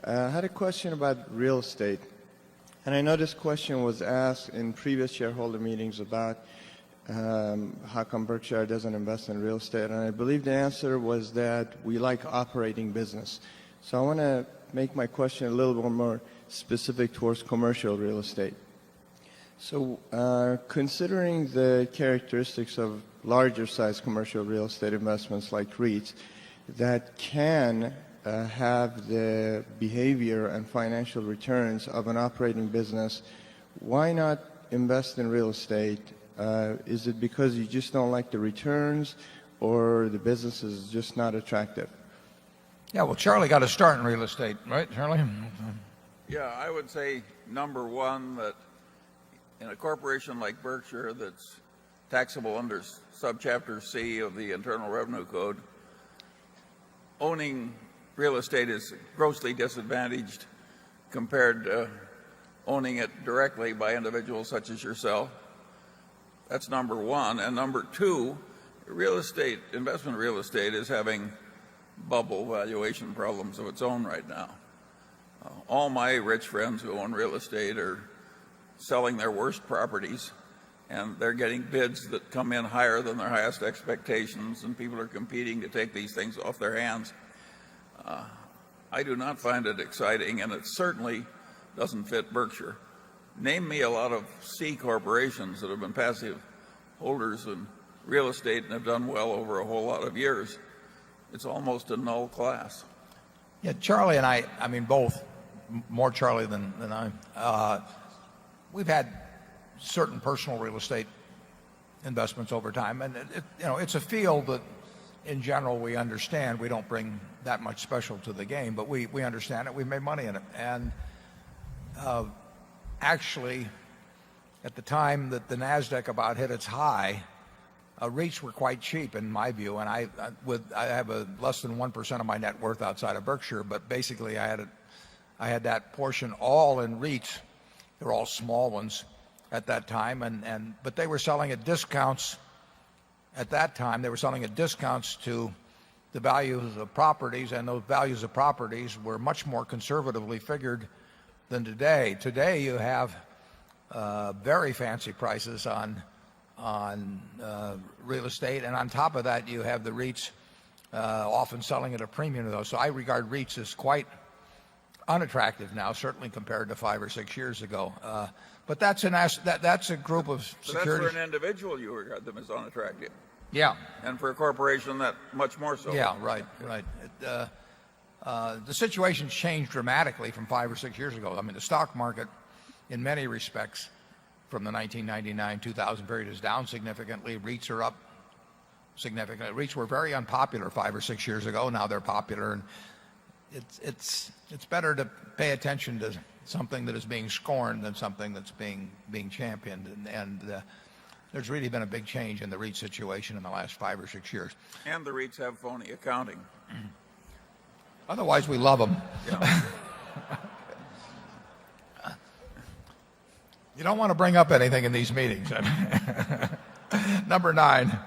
I had a question about real estate. And I know this question was asked in previous shareholder meetings about how come Berkshire doesn't invest in real estate. And I believe the answer was that we like operating business. So I want to make my question a little bit more specific towards commercial real estate. So considering the characteristics of larger size commercial real estate investments like REITs that can have the behavior and financial returns of an operating business, why not invest in real estate? Is it because you just don't like the returns, or the business is just not attractive? Yeah, well, Charlie got a start in real estate, right, Charlie? Yeah, I would say, number one, that in a corporation like Berkshire that's taxable under subchapter C of the Internal Revenue Code, owning real estate is grossly disadvantaged compared to owning it directly by individuals such as yourself. That's number one. And number two, investment real estate is having bubble valuation problems of its own right now. All my rich friends who own real estate are selling their worst properties, and they're getting bids that come in higher than their highest expectations, and people are competing to take these things off their hands. I do not find it exciting, and it certainly doesn't fit Berkshire. Name me a lot of C corporations that have been passive holders in real estate and have done well over a whole lot of years. It's almost a null class. Yeah, Charlie and I mean both, more Charlie than I, we've had certain personal real estate investments over time, and it's a field that in general we understand. We don't bring that much special to the game, but we understand it. We've made money in it. And actually, at the time that the NASDAQ about hit its high, REITs were quite cheap in my view, and I have less than 1% of my net worth outside of Berkshire, but basically I had that portion all in REITs. They're all small ones at that time, but they were selling at discounts. At that time, they were selling at discounts to the values of properties, and those values of properties were much more conservatively figured than today. Today, you have very fancy prices on real estate, and on top of that, you have the REITs often selling at a premium to those. So I regard REITs as quite unattractive now, certainly compared to 5 or 6 years ago. But that's a group of securities. So that's for an individual, you regard them as unattractive. Yeah. And for a corporation, that much more so. Yeah, right. The situation's changed dramatically from 5 or 6 years ago. I mean, the stock market, in many respects, from the 1999-2000 period is down significantly. REITs are up significantly. REITs were very unpopular 5 or 6 years ago. Now they're popular, and it's better to pay attention to something that is being scorned than something that's being championed. And there's really been a big change in the REIT situation in the last 5 or 6 years. And the REITs have phony accounting. Otherwise, we love them. Yeah. You don't want to bring up anything in these meetings. Number 9.